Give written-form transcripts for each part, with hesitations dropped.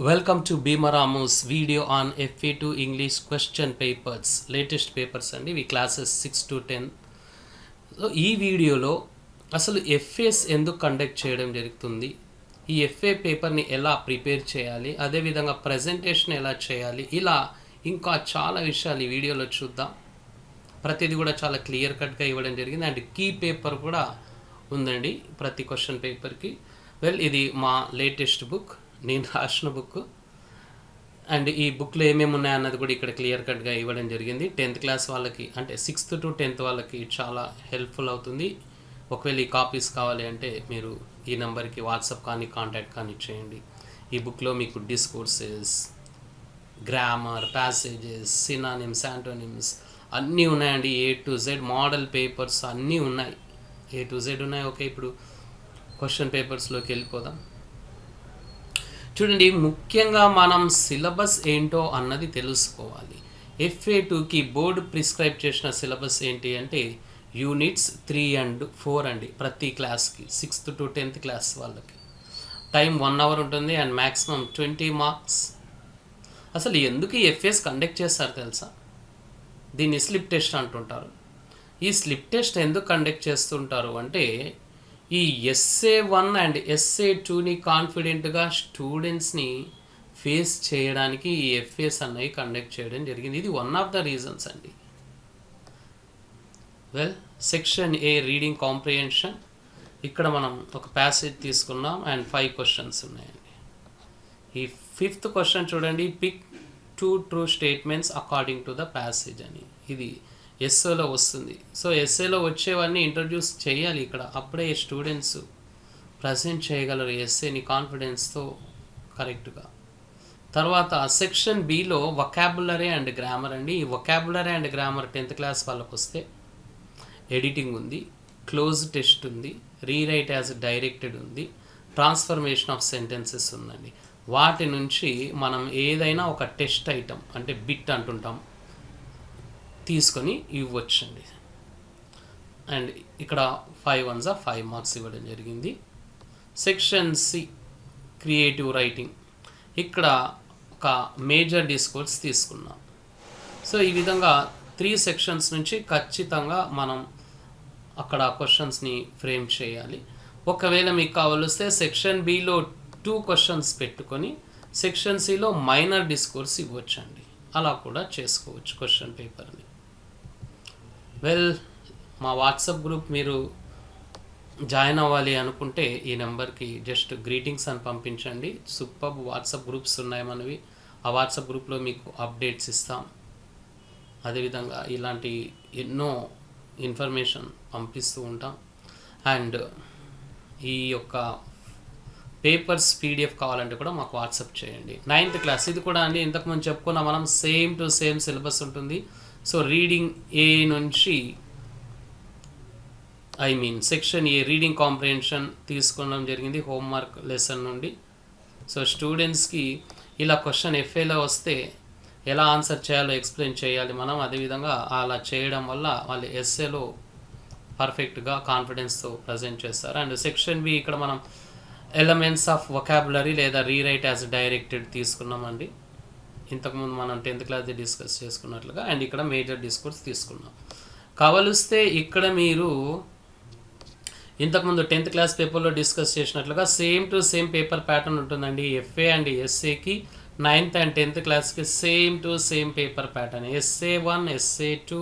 Welcome to Bheemaramu's video on FA2 English question papers latest papers అండి ఇవి classes 6 to 10. So ఈ వీడియోలో అసలు ఎఫ్ఏస్ ఎందుకు కండక్ట్ చేయడం జరుగుతుంది, ఈ ఎఫ్ఏ పేపర్ని ఎలా ప్రిపేర్ చేయాలి, అదేవిధంగా ప్రజెంటేషన్ ఎలా చేయాలి, ఇలా ఇంకా చాలా విషయాలు ఈ వీడియోలో చూద్దాం. ప్రతిదీ కూడా చాలా క్లియర్ కట్గా ఇవ్వడం జరిగింది అండ్ కీ పేపర్ కూడా ఉందండి ప్రతి క్వశ్చన్ పేపర్కి. ఇది మా లేటెస్ట్ బుక్, నేను రాసిన బుక్ అండ్ ఈ బుక్లో ఏమేమి ఉన్నాయన్నది కూడా ఇక్కడ క్లియర్ కట్గా ఇవ్వడం జరిగింది. 10th క్లాస్ వాళ్ళకి అంటే 6th to 10th వాళ్ళకి చాలా హెల్ప్ఫుల్ అవుతుంది. ఒకవేళ ఈ కాపీస్ కావాలి అంటే మీరు ఈ నెంబర్కి వాట్సాప్ కానీ కాంటాక్ట్ కానీ చేయండి. ఈ బుక్లో మీకు discourses, grammar, passages, synonyms, antonyms అన్నీ ఉన్నాయండి. A to Z model papers అన్నీ ఉన్నాయి, A to Z ఉన్నాయి. ఓకే, ఇప్పుడు క్వశ్చన్ పేపర్స్లోకి వెళ్ళిపోదాం. చూడండి, ముఖ్యంగా మనం సిలబస్ ఏంటో అన్నది తెలుసుకోవాలి. FA2కి బోర్డు ప్రిస్క్రైబ్ చేసిన సిలబస్ ఏంటి అంటే యూనిట్స్ 3 and 4 అండి ప్రతి క్లాస్కి. 6th to 10th క్లాస్ వాళ్ళకి టైం 1 hour ఉంటుంది అండ్ మ్యాక్సిమం 20 మార్క్స్. అసలు ఎందుకు ఈ ఎఫ్ఏస్ కండక్ట్ చేస్తారు తెలుసా? దీన్ని స్లిప్ టెస్ట్ అంటుంటారు. ఈ స్లిప్ టెస్ట్ ఎందుకు కండక్ట్ చేస్తుంటారు అంటే ఈ SA1 అండ్ SA2ని కాన్ఫిడెంట్గా స్టూడెంట్స్ని ఫేస్ చేయడానికి ఈ ఎఫ్ఏస్ అన్నవి కండక్ట్ చేయడం జరిగింది. ఇది వన్ ఆఫ్ ద రీజన్స్ అండి. Section A reading comprehension. ఇక్కడ మనం ఒక ప్యాసేజ్ తీసుకున్నాం అండ్ 5 questions ఉన్నాయండి. ఈ 5th question చూడండి, pick 2 true statements according to the passage అని. ఇది ఎస్ఏలో వస్తుంది. సో ఎస్ఏలో వచ్చేవన్నీ ఇంట్రడ్యూస్ చేయాలి ఇక్కడ, అప్పుడే స్టూడెంట్స్ ప్రజెంట్ చేయగలరు ఎస్ఏని కాన్ఫిడెన్స్తో కరెక్ట్గా. తర్వాత section below vocabulary and grammar అండి. ఈ vocabulary and grammar 10th class వాళ్ళకు వస్తే ఎడిటింగ్ ఉంది, క్లోజ్ టెస్ట్ ఉంది, రీరైట్ యాజ్ డైరెక్టెడ్ ఉంది, ట్రాన్స్ఫర్మేషన్ ఆఫ్ సెంటెన్సెస్ ఉందండి. వాటి నుంచి మనం ఏదైనా ఒక టెస్ట్ ఐటమ్ అంటే బిట్ అంటుంటాం తీసుకొని ఇవ్వచ్చండి. అండ్ ఇక్కడ 5 ones 5 marks ఇవ్వడం జరిగింది. Section C creative writing. ఇక్కడ ఒక మేజర్ డిస్కోర్స్ తీసుకున్నాం. సో ఈ విధంగా 3 sections నుంచి ఖచ్చితంగా మనం అక్కడ క్వశ్చన్స్ని ఫ్రేమ్ చేయాలి. ఒకవేళ మీకు కావాల్స్తే సెక్షన్ Bలో 2 questions పెట్టుకొని సెక్షన్ Cలో మైనర్ డిస్కోర్స్ ఇవ్వచ్చండి. అలా కూడా చేసుకోవచ్చు క్వశ్చన్ పేపర్ని. మా వాట్సాప్ గ్రూప్ మీరు జాయిన్ అవ్వాలి అనుకుంటే ఈ నెంబర్కి జస్ట్ గ్రీటింగ్స్ అని పంపించండి. సూపర్ వాట్సాప్ గ్రూప్స్ ఉన్నాయి మనవి. ఆ వాట్సాప్ గ్రూప్లో మీకు అప్డేట్స్ ఇస్తాం. అదేవిధంగా ఇలాంటి ఎన్నో ఇన్ఫర్మేషన్ పంపిస్తూ ఉంటాం. అండ్ ఈ యొక్క పేపర్స్ PDF కావాలంటే కూడా మాకు వాట్సాప్ చేయండి. 9th క్లాస్ ఇది కూడా అండి, ఇంతకుముందు చెప్పుకున్నా మనం సేమ్ టు సేమ్ సిలబస్ ఉంటుంది. సో రీడింగ్ A నుంచి సెక్షన్ A రీడింగ్ కాంప్రిహెన్షన్ తీసుకోవడం జరిగింది హోంవర్క్ లెసన్ నుండి. సో స్టూడెంట్స్కి ఇలా క్వశ్చన్ FAలో వస్తే ఎలా ఆన్సర్ చేయాలో ఎక్స్ప్లెయిన్ చేయాలి మనం. అదేవిధంగా అలా చేయడం వల్ల వాళ్ళు ఎస్ఏలో పర్ఫెక్ట్గా కాన్ఫిడెన్స్తో ప్రజెంట్ చేస్తారు. అండ్ సెక్షన్ B ఇక్కడ మనం ఎలిమెంట్స్ ఆఫ్ వొకాబులరీ లేదా రీరైట్ యాజ్ డైరెక్టెడ్ తీసుకున్నామండి. ఇంతకుముందు మనం 10th క్లాస్ డిస్కస్ చేసుకున్నట్లుగా. అండ్ ఇక్కడ మేజర్ డిస్కోర్స్ తీసుకున్నాం. కావలిస్తే ఇక్కడ మీరు ఇంతకుముందు 10th క్లాస్ పేపర్లో డిస్కస్ చేసినట్లుగా same to same paper pattern ఉంటుందండి. FA అండ్ SAకి 9th and 10th క్లాస్కి same to same paper pattern. SA1, SA2,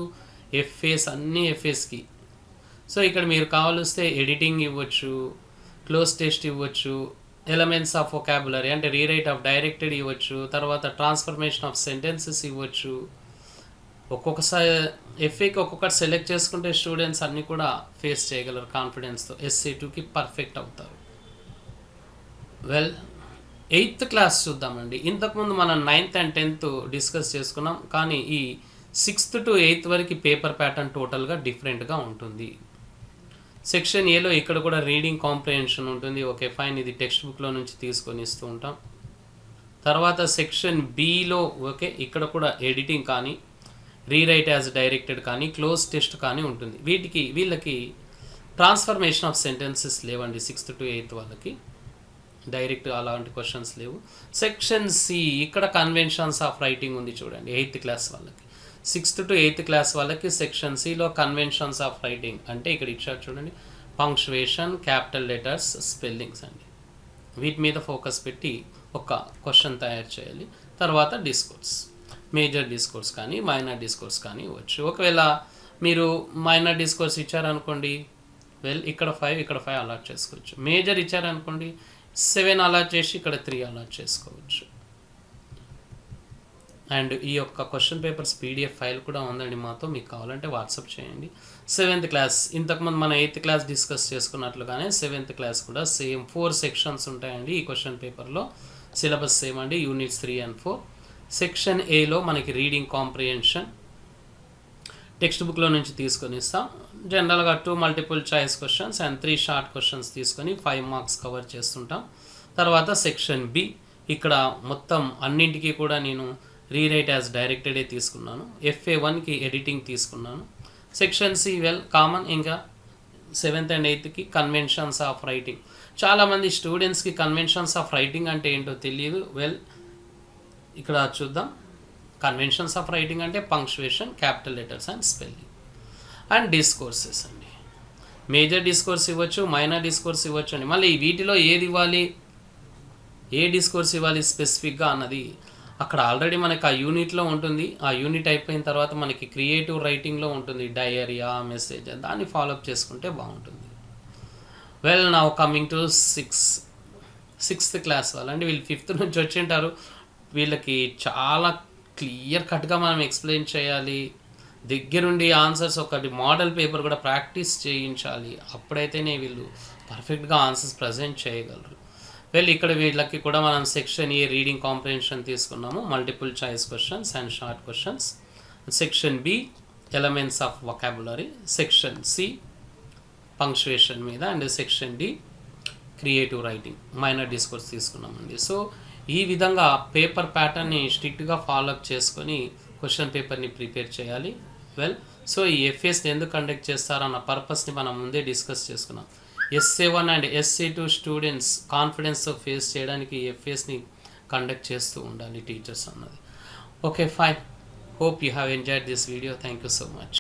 FAs అన్ని FAస్కి. సో ఇక్కడ మీరు కావలిస్తే ఎడిటింగ్ ఇవ్వచ్చు, క్లోజ్ టెస్ట్ ఇవ్వచ్చు, ఎలిమెంట్స్ ఆఫ్ వొకాబులరీ అంటే రీరైట్ ఆఫ్ డైరెక్టెడ్ ఇవ్వచ్చు, తర్వాత ట్రాన్స్ఫర్మేషన్ ఆఫ్ సెంటెన్సెస్ ఇవ్వచ్చు. ఒక్కొక్కసారి FAకి ఒక్కొక్కటి సెలెక్ట్ చేసుకుంటే స్టూడెంట్స్ అన్నీ కూడా ఫేస్ చేయగలరు కాన్ఫిడెన్స్తో. SA2కి పర్ఫెక్ట్ అవుతారు. 8th క్లాస్ చూద్దామండి. ఇంతకుముందు మనం 9th and 10th డిస్కస్ చేసుకున్నాం, కానీ ఈ 6th to 8th వరకు పేపర్ ప్యాటర్న్ టోటల్గా డిఫరెంట్గా ఉంటుంది. సెక్షన్ Aలో ఇక్కడ కూడా రీడింగ్ కాంప్రిహెన్షన్ ఉంటుంది. ఓకే ఫైన్, ఇది టెక్స్ట్ బుక్లో నుంచి తీసుకొని ఇస్తూ ఉంటాం. తర్వాత సెక్షన్ Bలో ఓకే ఇక్కడ కూడా ఎడిటింగ్ కానీ రీరైట్ యాజ్ డైరెక్టెడ్ కానీ క్లోజ్ టెస్ట్ కానీ ఉంటుంది. వీళ్ళకి ట్రాన్స్ఫర్మేషన్ ఆఫ్ సెంటెన్సెస్ లేవండి 6th to 8th వాళ్ళకి. డైరెక్ట్ అలాంటి క్వశ్చన్స్ లేవు. సెక్షన్ సి ఇక్కడ కన్వెన్షన్స్ ఆఫ్ రైటింగ్ ఉంది చూడండి, 8th క్లాస్ వాళ్ళకి. 6th to 8th క్లాస్ వాళ్ళకి సెక్షన్ సిలో కన్వెన్షన్స్ ఆఫ్ రైటింగ్ అంటే ఇక్కడ ఇచ్చారు చూడండి, పంక్చువేషన్, క్యాపిటల్ లెటర్స్, స్పెల్లింగ్స్ అండి. వీటి మీద ఫోకస్ పెట్టి ఒక క్వశ్చన్ తయారు చేయాలి. తర్వాత డిస్కోర్స్, మేజర్ డిస్కోర్స్ కానీ మైనర్ డిస్కోర్స్ కానీ ఇవ్వచ్చు. ఒకవేళ మీరు మైనర్ డిస్కోర్స్ ఇచ్చారనుకోండి, ఇక్కడ 5 అలాట్ చేసుకోవచ్చు. మేజర్ ఇచ్చారనుకోండి 7 అలాట్ చేసి ఇక్కడ 3 అలాట్ చేసుకోవచ్చు. అండ్ ఈ యొక్క క్వశ్చన్ పేపర్స్ PDF ఫైల్ కూడా ఉందండి మాతో, మీకు కావాలంటే వాట్సాప్ చేయండి. 7th క్లాస్ ఇంతకుముందు మన 8th క్లాస్ డిస్కస్ చేసుకున్నట్లుగానే 7th క్లాస్ కూడా సేమ్ 4 సెక్షన్స్ ఉంటాయండి ఈ క్వశ్చన్ పేపర్లో. సిలబస్ సేమ్ అండి, యూనిట్స్ 3 and 4. సెక్షన్ ఏలో మనకి రీడింగ్ కాంప్రిహెన్షన్ టెక్స్ట్ బుక్లో నుంచి తీసుకొని ఇస్తాం. జనరల్గా 2 multiple choice questions and 3 short questions తీసుకొని 5 మార్క్స్ కవర్ చేస్తుంటాం. తర్వాత సెక్షన్ బి, ఇక్కడ మొత్తం అన్నింటికి కూడా నేను రీరైట్ యాజ్ డైరెక్టెడే తీసుకున్నాను. FA1కి ఎడిటింగ్ తీసుకున్నాను. సెక్షన్ సి కామన్, ఇంకా 7th and 8th conventions of writing. చాలామంది స్టూడెంట్స్కి కన్వెన్షన్స్ ఆఫ్ రైటింగ్ అంటే ఏంటో తెలియదు. ఇక్కడ చూద్దాం. కన్వెన్షన్స్ ఆఫ్ రైటింగ్ అంటే punctuation, capital letters and spelling. And discourses అండి, మేజర్ డిస్కోర్స్ ఇవ్వచ్చు, మైనర్ డిస్కోర్స్ ఇవ్వచ్చు అండి. మళ్ళీ వీటిలో ఏది ఇవ్వాలి, ఏ డిస్కోర్స్ ఇవ్వాలి స్పెసిఫిక్గా అన్నది అక్కడ ఆల్రెడీ మనకి ఆ యూనిట్లో ఉంటుంది. ఆ యూనిట్ అయిపోయిన తర్వాత మనకి క్రియేటివ్ రైటింగ్లో ఉంటుంది, డయరియా, మెసేజ్, దాన్ని ఫాలోఅప్ చేసుకుంటే బాగుంటుంది. నా కమింగ్ టు 6th క్లాస్ వాళ్ళండి, వీళ్ళు 5th నుంచి వచ్చి ఉంటారు. వీళ్ళకి చాలా క్లియర్ కట్గా మనం ఎక్స్ప్లెయిన్ చేయాలి, దగ్గరుండి ఆన్సర్స్ ఒకటి మోడల్ పేపర్ కూడా ప్రాక్టీస్ చేయించాలి. అప్పుడైతేనే వీళ్ళు పర్ఫెక్ట్గా ఆన్సర్స్ ప్రజెంట్ చేయగలరు. ఇక్కడ వీళ్ళకి కూడా మనం సెక్షన్ ఏ రీడింగ్ కాంప్రిహెన్షన్ తీసుకున్నాము, multiple choice questions and short questions. Section B elements of vocabulary, section C punctuation మీద, and section D creative writing, minor discourse తీసుకున్నామండి. సో ఈ విధంగా పేపర్ ప్యాటర్న్ని స్ట్రిక్ట్గా ఫాలోఅప్ చేసుకొని క్వశ్చన్ పేపర్ని ప్రిపేర్ చేయాలి. సో ఈ FAస్ని ఎందుకు కండక్ట్ చేస్తారన్న పర్పస్ని మనం ముందే డిస్కస్ చేసుకున్నాం. SA1 and SA2 students కాన్ఫిడెన్స్తో face చేయడానికి FAస్ని కండక్ట్ చేస్తూ ఉండాలి టీచర్స్ అన్నది. Okay, fine. Hope you have enjoyed this video. Thank you so much.